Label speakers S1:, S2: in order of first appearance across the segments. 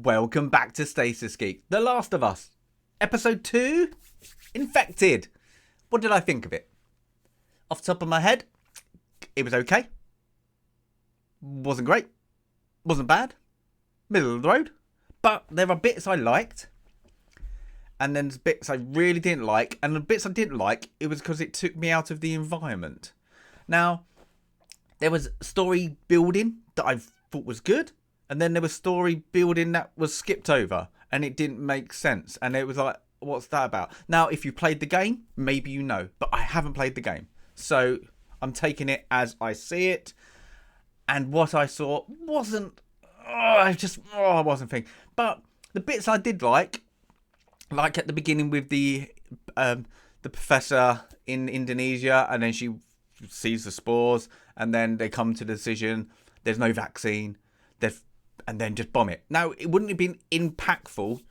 S1: Welcome back to Stasis Geek, The Last of Us. Episode 2, Infected. What did I think of it? Off the top of my head, it was okay. Wasn't great. Wasn't bad. Middle of the road. But there are bits I liked. And then there's bits I really didn't like. And the bits I didn't like, it was because it took me out of the environment. Now, there was story building that I thought was good. And then there was story building that was skipped over. And it didn't make sense. And it was like, what's that about? Now, if you played the game, maybe you know. But I haven't played the game. So I'm taking it as I see it. And what I saw wasn't... I wasn't thinking. But the bits I did like at the beginning with the professor in Indonesia, and then she sees the spores, and then they come to the decision, there's no vaccine, and then just bomb it. Now, it wouldn't have been impactful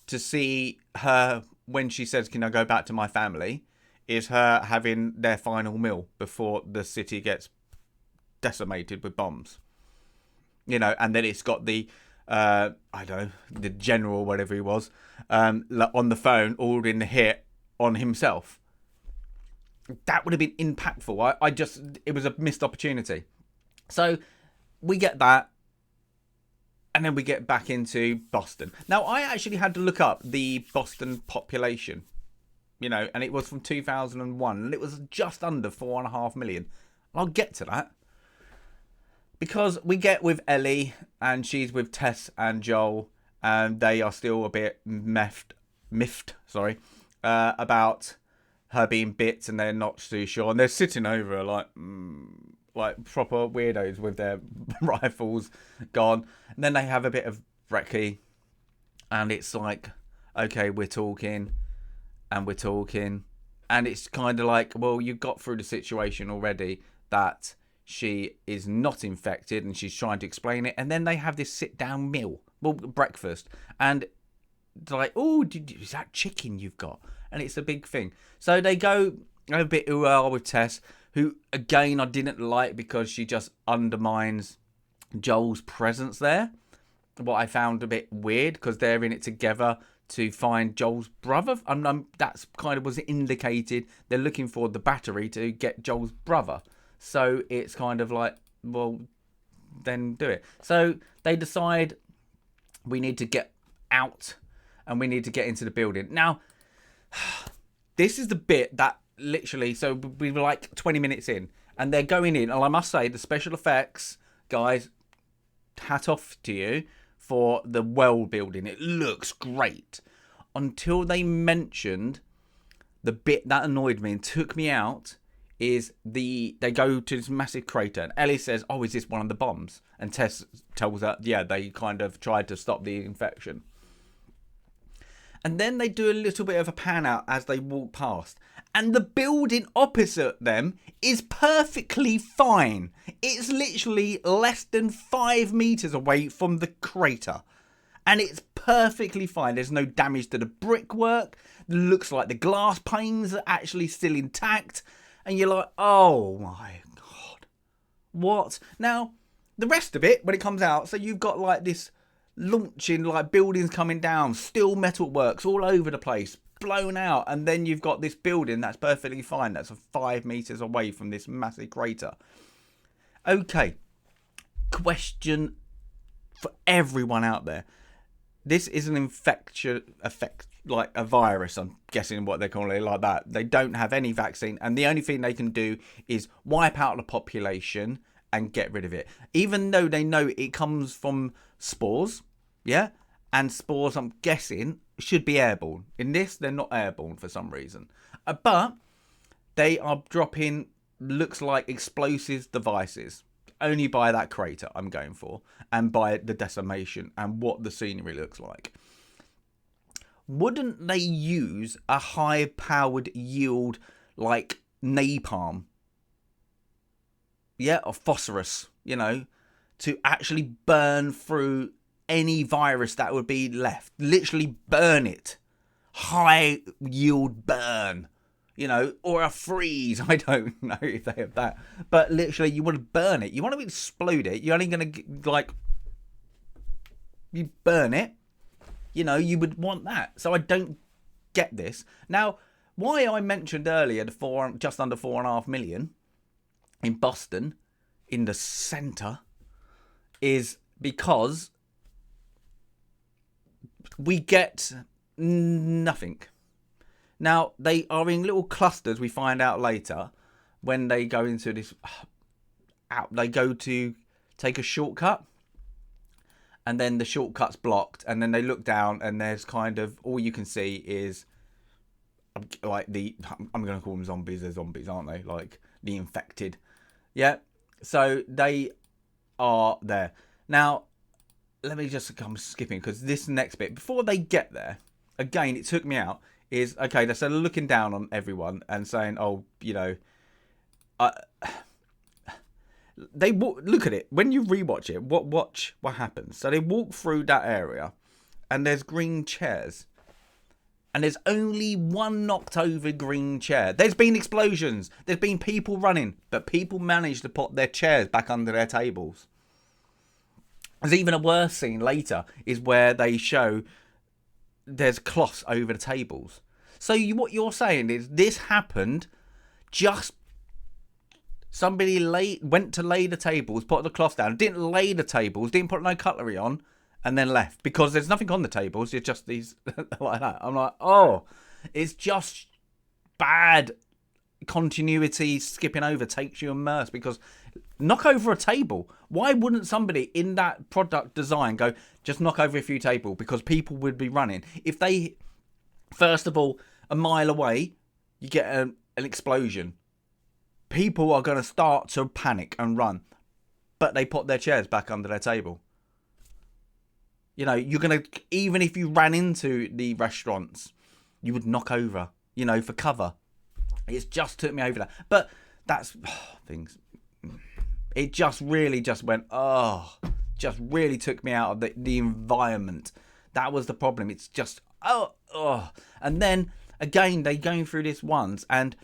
S1: to see her when she says, can I go back to my family, is her having their final meal before the city gets decimated with bombs. You know, and then it's got the, I don't know, the general, whatever he was, on the phone, ordering the hit on himself. That would have been impactful. It was a missed opportunity. So we get that. And then we get back into Boston. Now, I actually had to look up the Boston population, you know, and it was from 2001. And it was just under 4.5 million. I'll get to that. Because we get with Ellie, and she's with Tess and Joel, and they are still a bit miffed, about her being bit, and they're not too sure. And they're sitting over her like proper weirdos with their rifles gone. And then they have a bit of brekkie, and it's like, okay, we're talking, and it's kind of like, well, you got through the situation already that she is not infected, and she's trying to explain it. And then they have this sit-down meal, breakfast, and they're like, oh, is that chicken you've got? And it's a big thing. So they go a bit with Tess, who, again, I didn't like because she just undermines Joel's presence there. What I found a bit weird, because they're in it together to find Joel's brother. That's kind of was indicated. They're looking for the battery to get Joel's brother. So it's kind of like, well, then do it. So they decide we need to get out and we need to get into the building. Now, this is the bit that literally, so we were like 20 minutes in and they're going in. And I must say, the special effects, guys, hat off to you for the world building. It looks great. Until they mentioned the bit that annoyed me and took me out, is they go to this massive crater, and Ellie says, oh, is this one of the bombs? And Tess tells her, yeah, they kind of tried to stop the infection. And then they do a little bit of a pan out as they walk past, and the building opposite them is perfectly fine. It's literally less than 5 meters away from the crater, and it's perfectly fine. There's no damage to the brickwork. It looks like the glass panes are actually still intact. And you're like, oh my God, what? Now, the rest of it, when it comes out, so you've got like this launching, like buildings coming down, steel metal works all over the place, blown out. And then you've got this building that's perfectly fine. That's 5 meters away from this massive crater. Okay, question for everyone out there. This is an effect, like a virus, I'm guessing what they're calling it, like that. They don't have any vaccine, and the only thing they can do is wipe out the population and get rid of it. Even though they know it comes from spores, yeah? And spores, I'm guessing, should be airborne. In this, they're not airborne for some reason. But they are dropping, looks like explosive devices. Only by that crater I'm going for, and by the decimation and what the scenery looks like. Wouldn't they use a high-powered yield like napalm, yeah, or phosphorus, you know, to actually burn through any virus that would be left? Literally burn it. High-yield burn. You know, or a freeze. I don't know if they have that. But literally, you want to burn it. You want to explode it. You're only going to, like, you burn it. You know, you would want that. So I don't get this. Now, why I mentioned earlier just under 4.5 million in Boston, in the centre, is because we get nothing. Now, they are in little clusters, we find out later, when they go into this they go to take a shortcut, and then the shortcut's blocked, and then they look down, and there's kind of, all you can see is like I'm going to call them zombies. They're zombies, aren't they? Like the infected. Yeah. So they are there. Now, let me just come skipping, because this next bit, before they get there, again, it took me out, is, okay, they're sort of looking down on everyone and saying, oh, you know, they look at it. When you rewatch it, watch what happens. So they walk through that area, and there's green chairs. And there's only one knocked over green chair. There's been explosions. There's been people running. But people managed to put their chairs back under their tables. There's even a worse scene later, is where they show there's cloths over the tables. So what you're saying is this happened just... Somebody went to lay the tables, put the cloth down, didn't lay the tables, didn't put no cutlery on, and then left, because there's nothing on the tables. It's just these like that. I'm like, oh, it's just bad continuity. Skipping over takes you immersed, because knock over a table. Why wouldn't somebody in that product design go, just knock over a few tables? Because people would be running. If they, first of all, a mile away, you get an explosion. People are going to start to panic and run, but they put their chairs back under their table. You know, you're going to, even if you ran into the restaurants, you would knock over, you know, for cover. It's just took me over that. But that's things. It just really just went, just really took me out of the environment. That was the problem. It's just, And then, again, they going through this once, and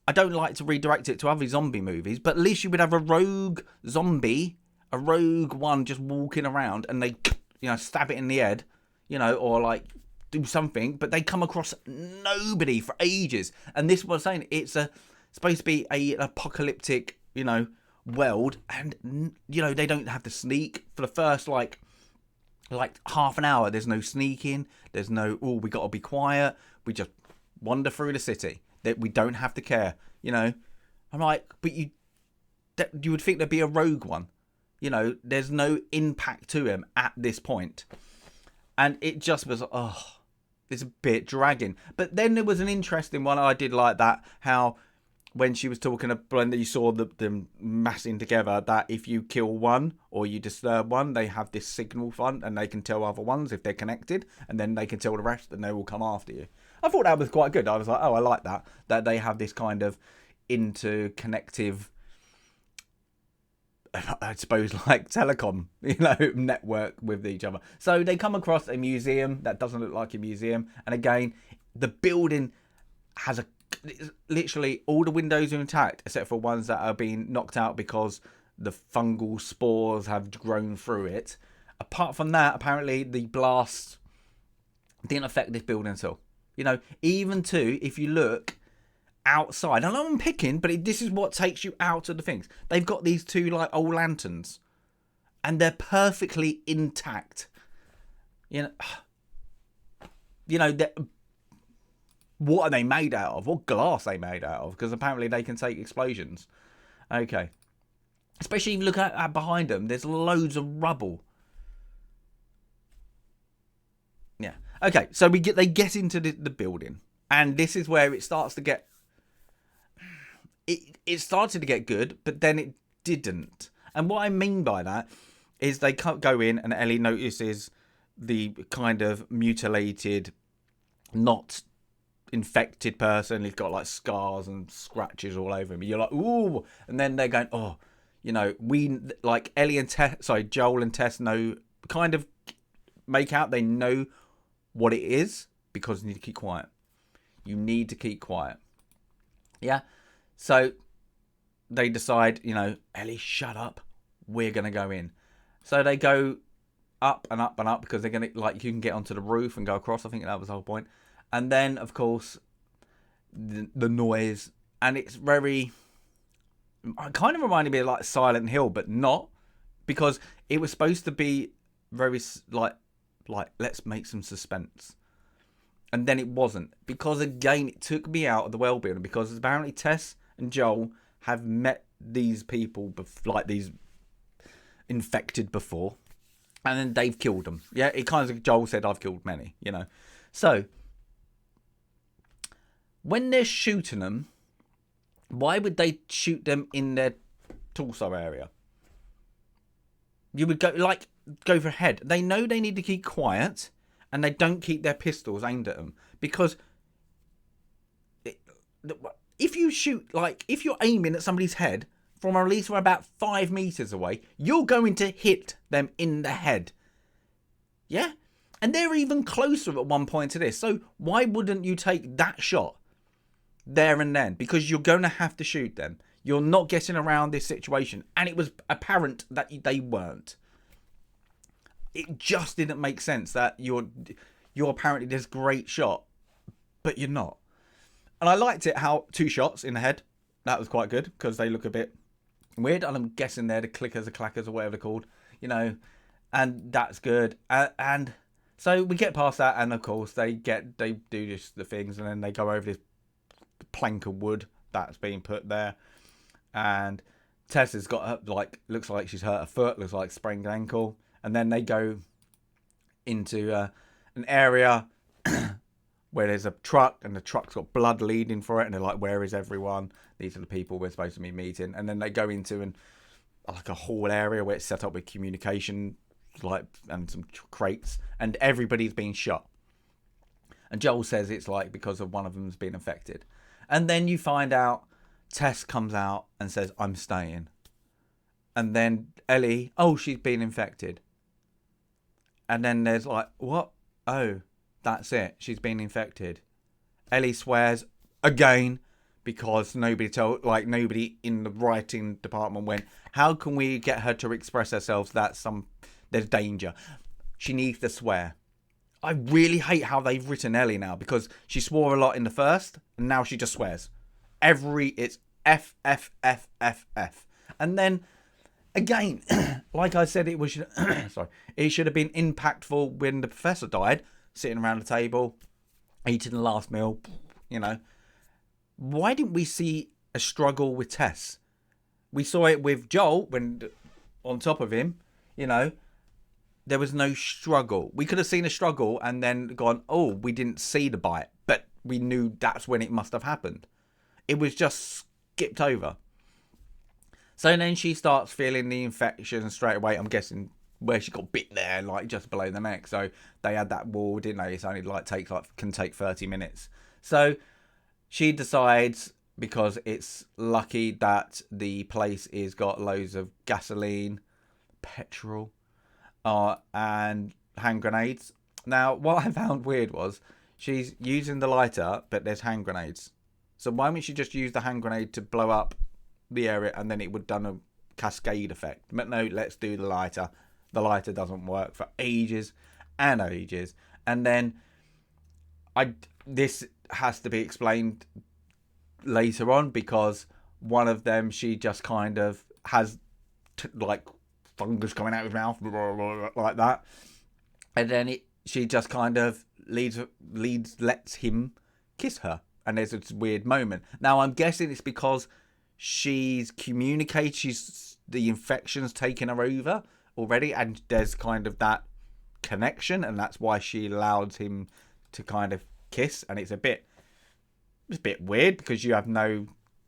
S1: I don't like to redirect it to other zombie movies, but at least you would have a rogue zombie, a rogue one just walking around, and they, you know, stab it in the head, you know, or like do something, but they come across nobody for ages. And this was saying, it's supposed to be an apocalyptic, you know, world, and, you know, they don't have to sneak for the first like half an hour. There's no sneaking, there's no, we got to be quiet, we just wander through the city. That we don't have to care, you know. I'm like, but you would think there'd be a rogue one, you know. There's no impact to him at this point, and it just was, it's a bit dragging. But then there was an interesting one I did like, that how when she was talking to Brenda, you saw them massing together, that if you kill one or you disturb one, they have this signal front, and they can tell other ones if they're connected, and then they can tell the rest, and they will come after you. I thought that was quite good. I was like, I like that they have this kind of interconnective, I suppose, like telecom, you know, network with each other. So they come across a museum that doesn't look like a museum, and again, the building has literally all the windows are intact except for ones that are being knocked out because the fungal spores have grown through it. Apart from that, apparently the blast didn't affect this building at all. You know, even if you look outside, I know I'm picking, but this is what takes you out of the things. They've got these two like old lanterns, and they're perfectly intact. You know, what are they made out of? What glass are they made out of? Because apparently they can take explosions. Okay, especially if you look at behind them, there's loads of rubble. Yeah. Okay, so they get into the building, and this is where it starts to get... It started to get good, but then it didn't. And what I mean by that is they go in, and Ellie notices the kind of mutilated, not infected person. He's got like scars and scratches all over him. You're like, ooh. And then they're going, oh, you know, like Ellie and Joel and Tess kind of make out they know what it is, because you need to keep quiet. You need to keep quiet. Yeah. So they decide, you know, Ellie, shut up. We're going to go in. So they go up and up and up because they're going to, like, you can get onto the roof and go across. I think that was the whole point. And then, of course, the noise. And it's very, kind of reminded me of like Silent Hill, but not. Because it was supposed to be very, like let's make some suspense. And then it wasn't. Because, again, it took me out of the world building. Because apparently Tess and Joel have met these people, like these infected before. And then they've killed them. Yeah, it kind of, Joel said, I've killed many, you know. So, when they're shooting them, why would they shoot them in their torso area? You would go for head. They know they need to keep quiet, and they don't keep their pistols aimed at them. Because if you shoot, like, if you're aiming at somebody's head from at least about 5 meters away, you're going to hit them in the head. Yeah? And they're even closer at one point to this. So why wouldn't you take that shot there and then? Because you're going to have to shoot them. You're not getting around this situation. And it was apparent that they weren't. It just didn't make sense that you're apparently this great shot, but you're not. And I liked it how 2 shots in the head. That was quite good because they look a bit weird. And I'm guessing they're the clickers or clackers or whatever they're called, you know, and that's good. And so we get past that, and of course they do just the things, and then they go over this plank of wood that's being put there, and Tess has got like, looks like she's hurt her foot, looks like sprained ankle, and then they go into an area where there's a truck, and the truck's got blood leading for it, and they're like, where is everyone? These are the people we're supposed to be meeting. And then they go into like a hall area where it's set up with communication, like, and some crates, and everybody's being shot. And Joel says it's like because of one of them's been infected. And then you find out Tess comes out and says, I'm staying. And then Ellie, oh, she's been infected. And then there's like, what? Oh, that's it. She's been infected. Ellie swears again because nobody in the writing department went, how can we get her to express herself that there's danger? She needs to swear. I really hate how they've written Ellie now, because she swore a lot in the first and now she just swears. It's F, F, F, F, F. And then again, like I said, it should have been impactful when the professor died, sitting around the table, eating the last meal, you know. Why didn't we see a struggle with Tess? We saw it with Joel when on top of him, you know. There was no struggle. We could have seen a struggle and then gone, oh, we didn't see the bite, but we knew that's when it must have happened. It was just skipped over. So then she starts feeling the infection straight away. I'm guessing where she got bit there, like just below the neck. So they had that wall, didn't they? It's only can take 30 minutes. So she decides, because it's lucky that the place is got loads of gasoline, petrol, and hand grenades. Now, what I found weird was she's using the lighter, but there's hand grenades. So why wouldn't she just use the hand grenade to blow up the area, and then it would done a cascade effect? But no, let's do the lighter. The lighter doesn't work for ages and ages. And then this has to be explained later on, because one of them, she just kind of has like fungus coming out of his mouth, like that, and then she just kind of lets him kiss her, and there's this weird moment. Now I'm guessing it's because she's communicated, the infection's taken her over already, and there's kind of that connection, and that's why she allows him to kind of kiss. And it's a bit weird, because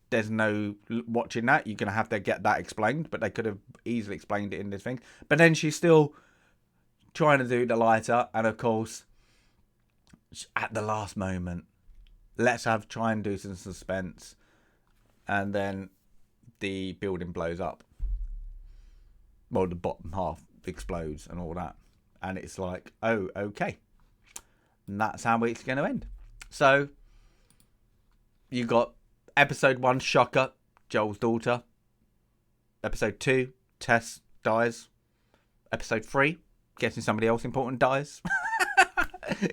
S1: there's no watching that. You're going to have to get that explained, but they could have easily explained it in this thing. But then she's still trying to do the lighter, and of course, at the last moment, try and do some suspense, and then the building blows up. Well, the bottom half explodes and all that. And it's like, oh, okay. And that's how it's going to end. So, you got Episode 1, shocker, Joel's daughter. Episode 2, Tess dies. Episode 3, guessing somebody else important dies?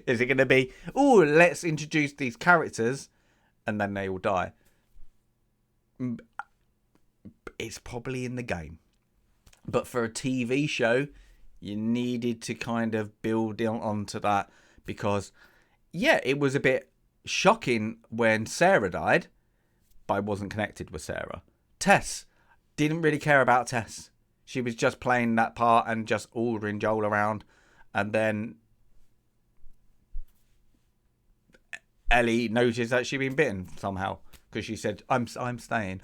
S1: Is it going to be, oh, let's introduce these characters and then they all die? It's probably in the game. But for a TV show, you needed to kind of build onto that because, yeah, it was a bit shocking when Sarah died, but I wasn't connected with Sarah. Tess, didn't really care about Tess. She was just playing that part and just ordering Joel around. And then Ellie noticed that she'd been bitten somehow because she said, I'm staying.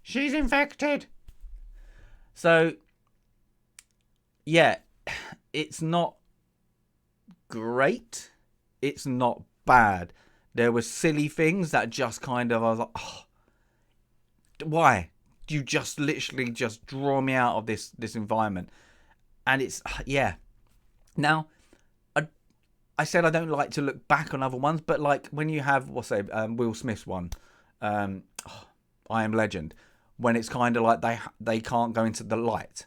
S1: She's infected. So, yeah, it's not great. It's not bad. There were silly things that just kind of, I was like, oh, why? You just literally just draw me out of this environment. And it's, yeah. Now, I said I don't like to look back on other ones, but like when you have, Will Smith's one, I Am Legend, when it's kind of like they can't go into the light.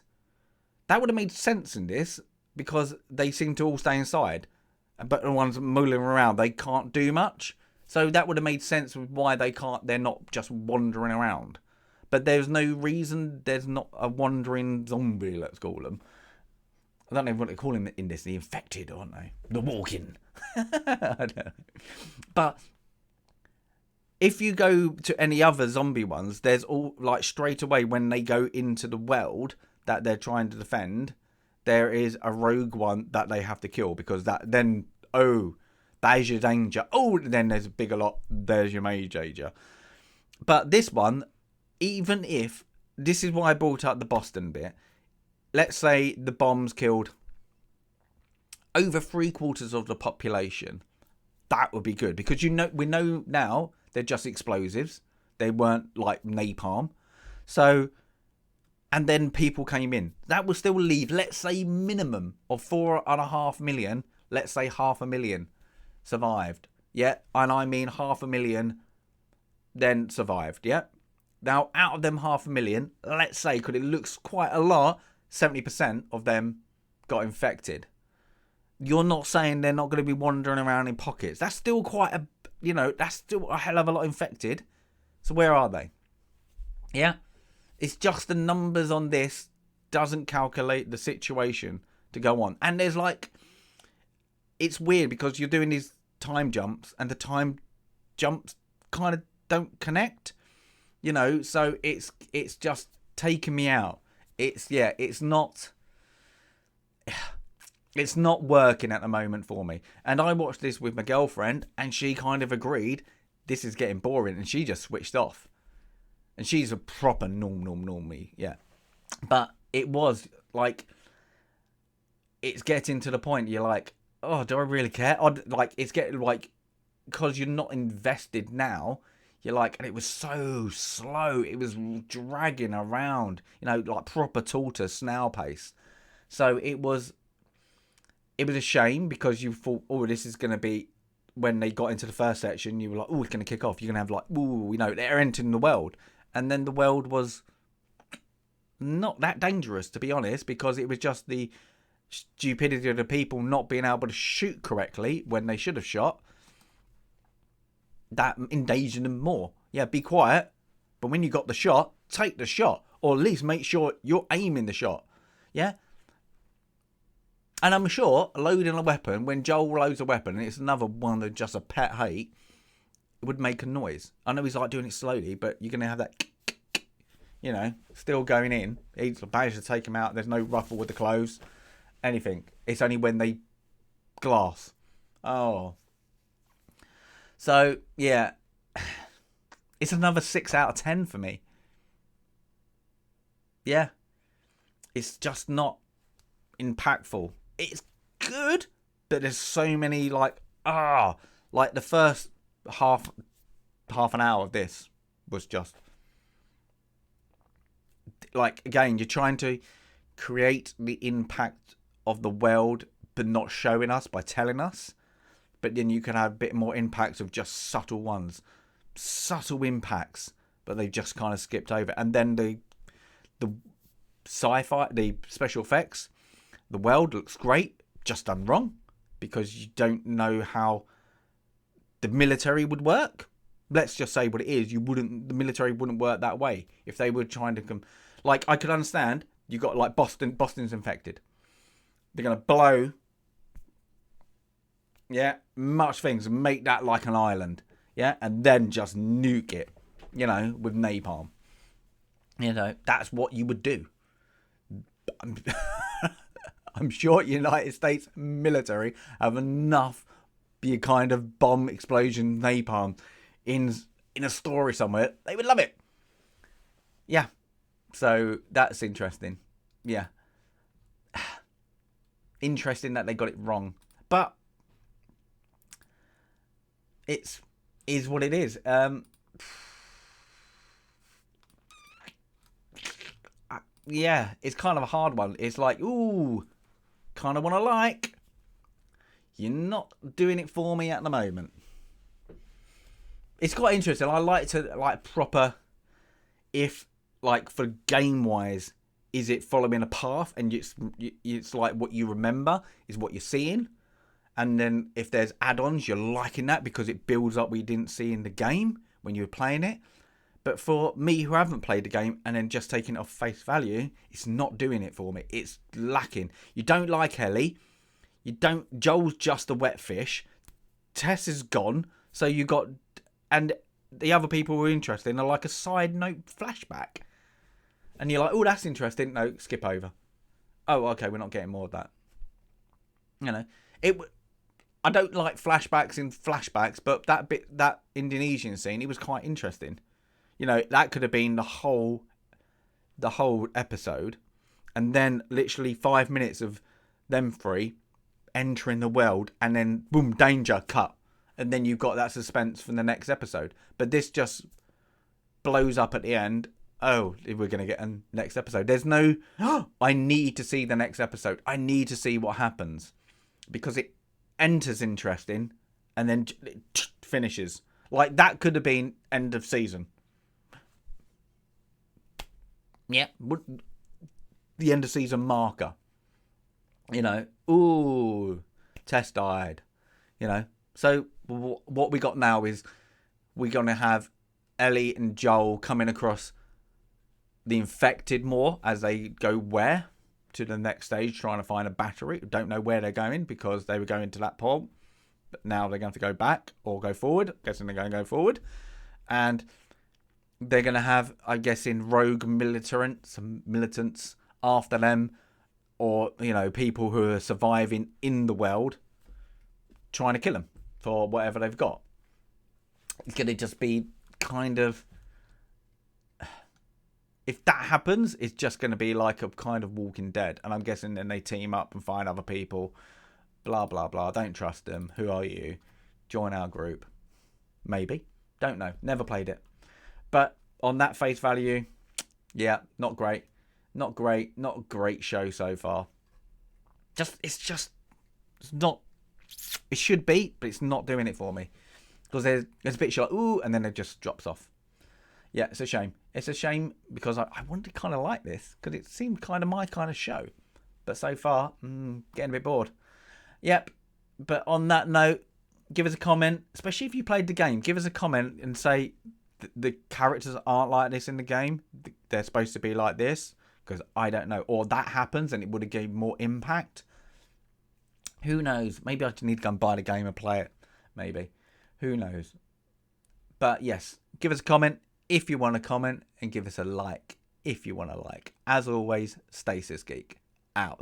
S1: That would have made sense in this because they seem to all stay inside. But the ones mooling around, they can't do much. So that would have made sense with why they're not just wandering around. But there's no reason there's not a wandering zombie, let's call them. I don't know what they call him in this, the infected, aren't they? The walking. I don't know. But if you go to any other zombie ones, there's all, like, straight away when they go into the world that they're trying to defend, there is a rogue one that they have to kill because that then, there's your danger. Oh, then there's a bigger lot. There's your major. But this one, even if, this is why I brought up the Boston bit. Let's say the bombs killed over 3/4 of the population. That would be good because we know now they're just explosives. They weren't like napalm. So, and then people came in. That would still leave, let's say, minimum of 4.5 million. Let's say 500,000 survived. Yeah, and I mean 500,000 then survived. Yeah. Now, out of them 500,000, let's say, because it looks quite a lot, 70% of them got infected. You're not saying they're not going to be wandering around in pockets. That's still quite a, that's still a hell of a lot infected. So where are they? Yeah. It's just the numbers on this doesn't calculate the situation to go on. And there's like, it's weird because you're doing these time jumps and the time jumps kind of don't connect, so it's just taking me out. It's not working at the moment for me. And I watched this with my girlfriend and she kind of agreed this is getting boring and she just switched off. And she's a proper normie, yeah. But it was like, it's getting to the point you're like, oh, do I really care? It's getting like, because you're not invested now, you're like, and it was so slow. It was dragging around, like proper tortoise snail pace. So it was a shame because you thought, oh, this is going to be, when they got into the first section, you were like, oh, it's going to kick off. You're going to have like, oh, they're entering the world. And then the world was not that dangerous, to be honest, because it was just the stupidity of the people not being able to shoot correctly when they should have shot. That endangered them more. Yeah, be quiet. But when you got the shot, take the shot. Or at least make sure you're aiming the shot. Yeah? And I'm sure loading a weapon, when Joel loads a weapon, and it's another one of just a pet hate, it would make a noise. I know he's like doing it slowly, but you're going to have that, still going in. He's managed to take him out. There's no ruffle with the clothes. Anything. It's only when they glass. Oh. So, yeah. It's another 6 out of 10 for me. Yeah. It's just not impactful. It's good, but there's so many like the first half an hour of this was just like, again, you're trying to create the impact of the world but not showing us by telling us, but then you can have a bit more impacts of just subtle impacts, but they just kind of skipped over. And then the sci-fi, the special effects, The world looks great, just done wrong, because you don't know how the military would work. Let's just say what it is. The military wouldn't work that way if they were trying to come. Like, I could understand. You got like Boston's infected. They're gonna blow. Yeah, much things and make that like an island. Yeah, and then just nuke it. With napalm. That's what you would do. I'm sure United States military have enough kind of bomb explosion napalm in a story somewhere. They would love it. Yeah. So that's interesting. Yeah. Interesting that they got it wrong. But is what it is. Yeah, it's kind of a hard one. It's like, ooh, kind of want to like. You're not doing it for me at the moment. It's quite interesting. I like to proper, if like for game wise, is it following a path and it's like what you remember is what you're seeing, and then if there's add-ons, you're liking that because it builds up what you didn't see in the game when you were playing it. But for me who haven't played the game and then just taking it off face value, it's not doing it for me. It's lacking. You don't like Ellie. You don't. Joel's just a wet fish. Tess is gone. So you got, and the other people who are interested are like a side note flashback. And you're like, oh, that's interesting. No, skip over. Oh, okay, we're not getting more of that. I don't like flashbacks in flashbacks, but that Indonesian scene, it was quite interesting. That could have been the whole episode, and then literally 5 minutes of them three entering the world, and then boom, danger, cut, and then you've got that suspense for the next episode. But this just blows up at the end. Oh, we're going to get a next episode. There's no, I need to see the next episode. I need to see what happens, because it enters interesting and then it finishes. Like, that could have been end of season. Yeah, the end of season marker. Ooh, Tess died. So what we got now is we're going to have Ellie and Joel coming across the infected more as they go where? To the next stage, trying to find a battery. Don't know where they're going because they were going to that pole. But now they're going to go back or go forward. Guessing they're going to go forward. And they're going to have, I guess, in rogue militants after them, or, people who are surviving in the world, trying to kill them for whatever they've got. It's going to just be kind of, if that happens, it's just going to be like a kind of Walking Dead. And I'm guessing then they team up and find other people. Blah, blah, blah. Don't trust them. Who are you? Join our group. Maybe. Don't know. Never played it. But on that face value, yeah, not great. Not great. Not a great show so far. It's not. It should be, but it's not doing it for me. Because there's a bit like, ooh, and then it just drops off. Yeah, it's a shame. It's a shame because I wanted to kind of like this because it seemed kind of my kind of show. But so far, getting a bit bored. Yep. But on that note, give us a comment, especially if you played the game. Give us a comment and say the characters aren't like this in the game. They're supposed to be like this, because I don't know. Or that happens and it would have given more impact. Who knows? Maybe I just need to go and buy the game and play it. Maybe. Who knows? But yes, give us a comment if you want to comment, and give us a like if you want to like. As always, Stasis Geek out.